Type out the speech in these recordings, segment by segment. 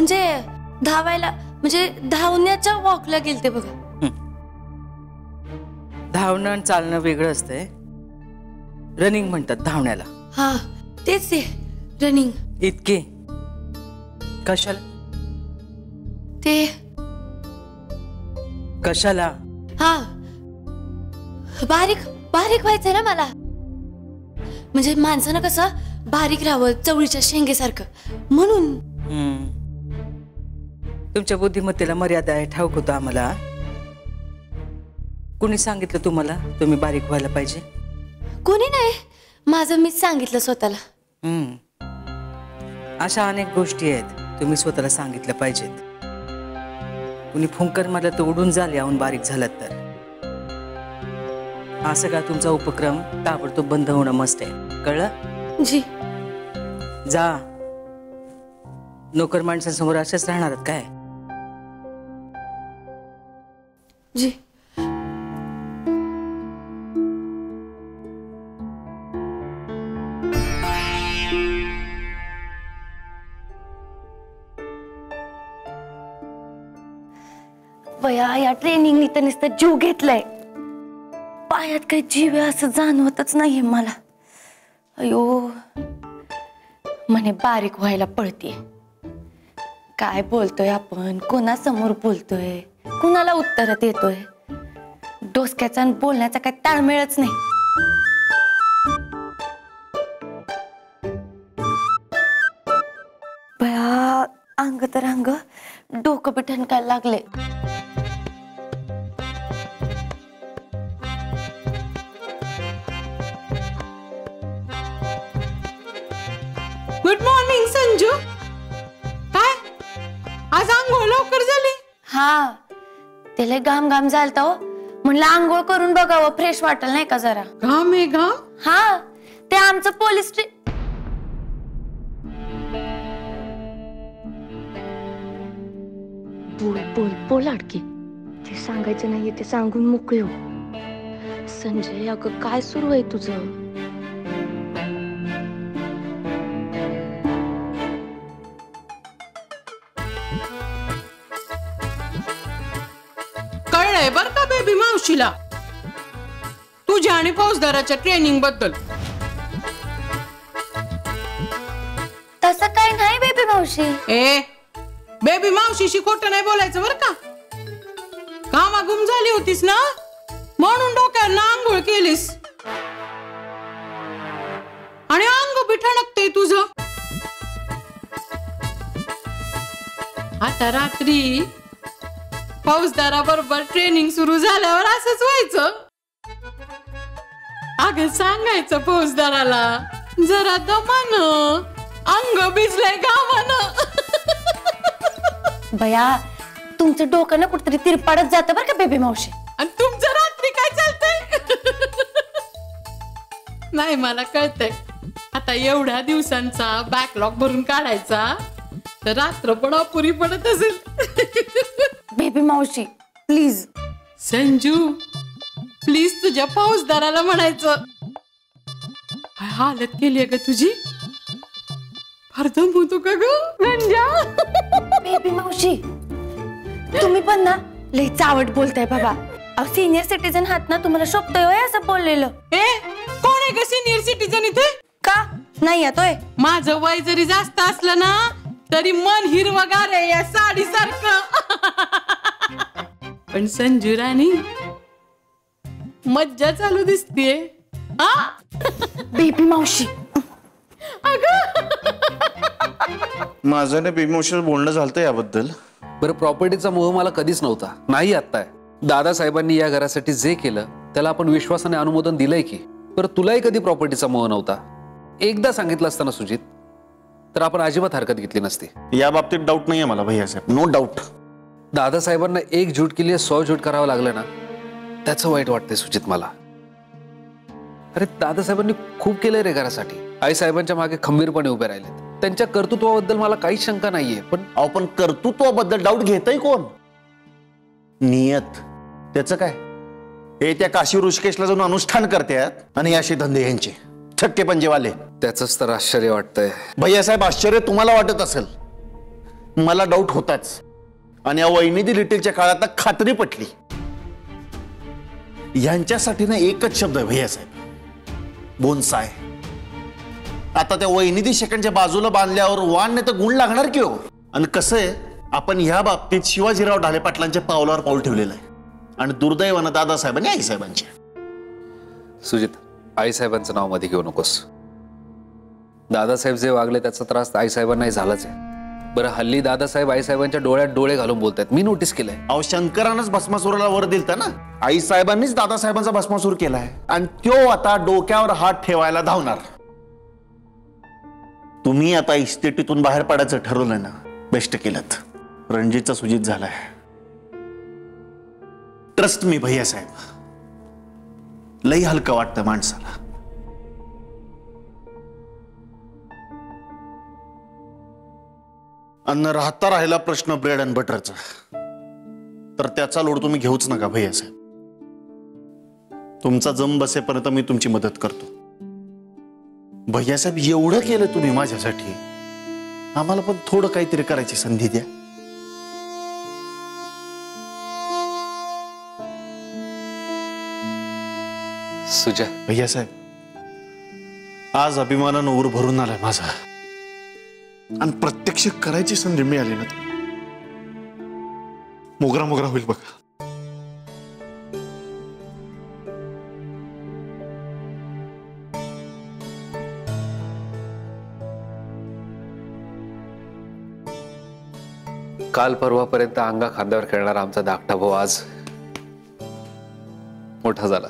म्हणजे धावायला, म्हणजे धावण्याच्या वॉकला गेलते बघा. धावणं आणि चालणं वेगळं असतंय. रनिंग म्हणतात धावण्याला. हा तेच ते रनिंग. इतके कशाला? ते कशाला? हा बारीक बारीक व्हायचंय ना मला. म्हणजे माणसानं कसं बारीक राहावं, चवळीच्या शेंगेसारखं, म्हणून. तुमच्या बुद्धिमत्तेला मर्यादा आहे ठाऊक होतं आम्हाला. कोणी सांगितलं तुम्हाला तुम्ही बारीक व्हायला पाहिजे? कोणी नाही, माझं मीच सांगितलं स्वतःला. अशा अनेक गोष्टी आहेत तुम्ही स्वतःला सांगितल्या पाहिजेत. कुणी फुंकर मारलं तर उडून जाल याहून बारीक झालात तर. असं का तुमचा उपक्रम ताबडतोब बंद होणं मस्त आहे, कळलं? जी. जा. नोकर माणसांसमोर असेच राहणार काय? जी. बया, या ट्रेनिंगनी तर नुसतं जीव घेतलाय. पायात काही जीव आहे असं जाणवतच नाहीये मला. अयो, म्हणे बारीक व्हायला पळतीये. काय बोलतोय आपण, कोणासमोर बोलतोय, कुणाला उत्तर देतोय? डोसक्याचा आणि बोलण्याचा काही ताळमेळच नाही. बया, अंग तर अंग, डोकं बी ठणकायला लागले. Good morning Sanju. काय आज आंघोळ लवकर झाली? हा, त्याला घाम घाम झालता हो, म्हणलं आंघोळ करून बघावं, फ्रेश वाटेल नाही का जरा. घाम आहे घाम? हा, ते आमचं पोलीस बोल बोल बोल अडकी. ते सांगायचं नाहीये ते सांगून मोकळे हो. संजय, अगं काय सुरू आहे तुझं? कळलंय बर का बेबी मावशीला तुझ्या आणि फौजदाराच्या ट्रेनिंग बद्दल. तसं काय नाही बेबी मावशी. बेबी मावशीशी खोटं नाही बोलायचं बर का. कामागुम झाली होतीस ना, म्हणून डोक्याला आंघोळ केलीस आणि अंग बी ठणकतंय तुझं. आता रात्री फौजदाराबरोबर ट्रेनिंग सुरू झाल्यावर असंच व्हायचं. अगं सांगायचं फौजदाराला, जरा दमानं, अंग भिजलंय घामानं. बया, तुमचं डोकं ना कुठतरी तिरपाडत जातं बरं का बेबी मावशी. आणि तुमचं रात्री काय चालतंय? नाही, मला कळतंय. आता एवढ्या दिवसांचा बॅकलॉग भरून काढायचा तर रात्र पण अपुरी पडत असेल. बेबी मावशी प्लीज. संजू प्लीज तुझ्या फौजदाराला म्हणायचं. काय हालत केली ग तुझी, फार दम होतो का ग रंजा? बेबी मावशी तुम्ही पण ना लई चावट बोलताय बाबा. अहो सिनियर सिटीजन हात ना, तुम्हाला शोभतोय होय असं बोललेलं. कोण आहे ग सिनियर सिटीजन इथे? का नाही येतोय? माझं वय जरी जास्त असलं ना तरी मन हिरवगार आहे या साडी सारखं. पण संजू राणी मज्जा चालू दिसतीये. बेबी मावशी माझं ना बेबी मावशीचं बोलणं झालतं याबद्दल. बरं, प्रॉपर्टीचा मोह मला कधीच नव्हता, नाही आत्ताय. दादासाहेबांनी या घरासाठी जे केलं त्याला आपण विश्वासाने अनुमोदन दिलंय की. बरं, तुलाही कधी प्रॉपर्टीचा मोह नव्हता. एकदा सांगितलं असताना सुजित तर आपण अजिबात हरकत घेतली नसती. या बाबतीत डाऊट नाहीये मला भैयासाहेब, नो डाऊट. दादासाहेबांना एक झूट केली 100 झूट करावं लागलं ना, त्याचं वाईट वाटतंय सुजित मला. अरे, दादासाहेबांनी खूप केलंय रे घरासाठी. आई साहेबांच्या मागे खंबीरपणे उभे राहिलेत. त्यांच्या कर्तृत्वाबद्दल मला काहीच शंका नाहीये. पण कर्तृत्वाबद्दल डाऊट घेतय कोण? नियत त्याचं काय? हे त्या काशी ऋषिकेशला जाऊन अनुष्ठान करतात आणि असे धंदे यांचे छक्के पंजेवाले. त्याचंच तर आश्चर्य वाटतंय भैयासाहेब. आश्चर्य तुम्हाला वाटत असेल, मला डाऊट होताच. आणि या वैनिधी लिटिलच्या काळात खात्री पटली. यांच्यासाठी ना एकच शब्द आहे भैयासाहेब, बोनसाय. आता त्या वैनिधी शेकंडच्या बाजूला बांधल्यावर वाण नाही तर गुण लागणार की हो. आणि कसं आहे, आपण ह्या बाबतीत शिवाजीराव ढाले पाटलांच्या पावलावर पाऊल ठेवलेलं आहे. आणि दुर्दैवानं दादासाहेबांनी आईसाहेबांच्या. सुजित, आईसाहेबांचं नाव मध्ये घेऊ नकोस. दादासाहेब जे वागले त्याचा त्रास आईसाहेबांनाही झालाच आहे. बरं, हल्ली दादासाहेब आईसाहेबांच्या डोळ्यात डोळे घालून बोलतात, मी नोटीस केलंय. अहो, शंकरानंच भस्मासुराला वर दिलता ना. आईसाहेबांनीच दादासाहेबांचा भस्मासूर केलाय. आणि तो आता डोक्यावर हात ठेवायला धावणार. तुम्ही आता इस्टेटीतून बाहेर पडायचं ठरवलं ना, बेस्ट केलं. रणजितचा सुजित झालाय. ट्रस्ट मी भैयासाहेब, लई हलकं वाटतं माणसाला. अन्न राहता राहिला प्रश्न ब्रेड अँड बटरचा, तर त्याचा लोड तुम्ही घेऊच नका भैयासाहेब. तुमचा जम बसेपर्यंत मी तुमची मदत करतो. भैयासाहेब, एवढं केलं तुम्ही माझ्यासाठी, आम्हाला पण थोडं काहीतरी करायची संधी द्या. सुजा, भैयासाहेब, आज अभिमानानं उर भरून आलाय माझा. आणि प्रत्यक्ष करायची संधी मिळाली ना, मोगरा मोगरा होईल बघा. काल परवापर्यंत अंगा खांद्यावर खेळणारा आमचा धाकटा भाऊ आज मोठा झाला.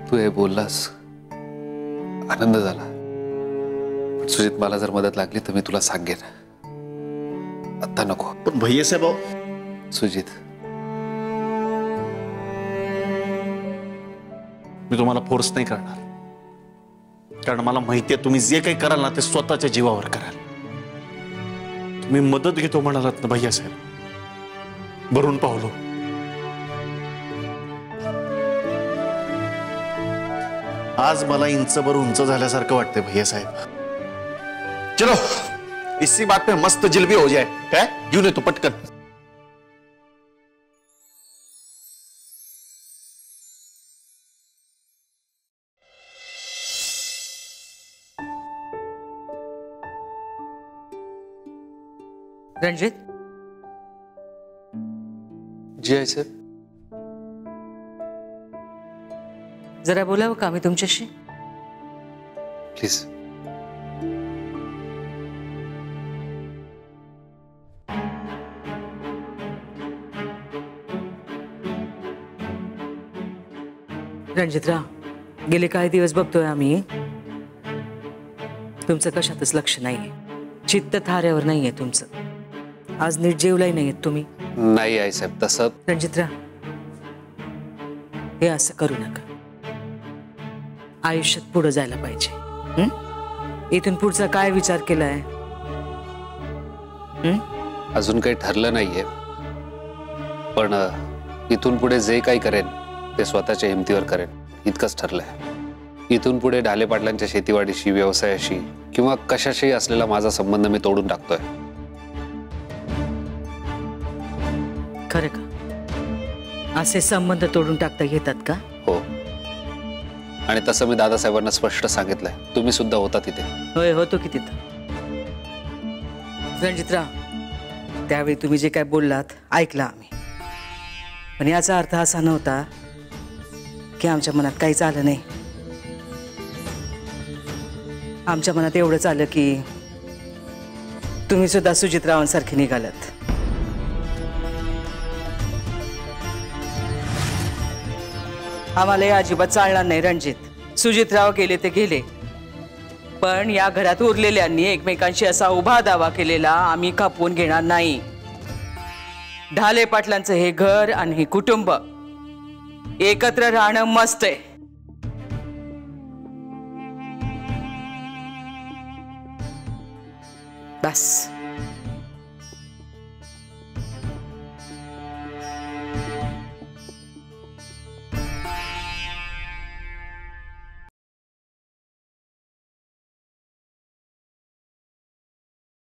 तू हे बोललास, आनंद झाला. पण सुजित, मला जर मदत लागली तर मी तुला सांगेन. आता नको. पण भैयासाहेब, सुजित, मी तुम्हाला फोर्स नाही करणार. कारण मला माहिती आहे तुम्ही जे काही कराल ना ते स्वतःच्या जीवावर कराल. तुम्ही मदत घेतो म्हणालात ना भैयासाहेब, भरून पावलो. आज मला इंचभर उंच झाल्यासारखं वाटतंय भैयासाहेब. चलो, इसी बात पे मस्त जिलबी हो जाए. काय घेऊन येतो पटकन. रणजित, जी आहे साहेब. जरा बोलावं का मी तुमच्याशी? प्लीज. रणजितराव, गेले काही दिवस बघतोय आम्ही तुमचं कशातच लक्ष नाहीये. चित्त थाऱ्यावर नाहीये तुमचं. आज नीट जेवलाही नाहीयेत तुम्ही. नाही आई साहेब, तसं. रणजितराव, हे असं करू नका. आयुष्यात पुढे जायला पाहिजे. इथून पुढचा काय विचार केलाय? अजून काही ठरलं नाहीये, पण इथून पुढे जे काही करेन ते स्वतःच्या हिमतीवर करेन, इतकंच ठरलंय. इथून पुढे ढाले पाटलांच्या शेतीवाडीशी, व्यवसायाशी किंवा कशाशी असलेला माझा संबंध मी तोडून टाकतोय. खरं का? असे संबंध तोडून टाकता येतात का? हो, आणि तसं मी दादासाहेबांना स्पष्ट सांगितलंय. तुम्ही सुद्धा होता तिथे. होय, होतो की तिथं. रणजितराव, त्यावेळी तुम्ही जे काय बोललात ऐकलं आम्ही. पण याचा अर्थ असा नव्हता की आमच्या मनात काहीच आलं नाही. आमच्या मनात एवढंच आलं की तुम्ही सुद्धा सुजितरावांसारखे निघालात. आम्हाला हे अजिबात चालणार नाही रणजित. सुजितराव गेले ते गेले, पण या घरात उरलेल्यांनी एकमेकांशी असा उभा दावा केलेला आम्ही कापून घेणार नाही. ढाले पाटलांचं हे घर आणि हे कुटुंब एकत्र राहणं मस्त आहे. बस.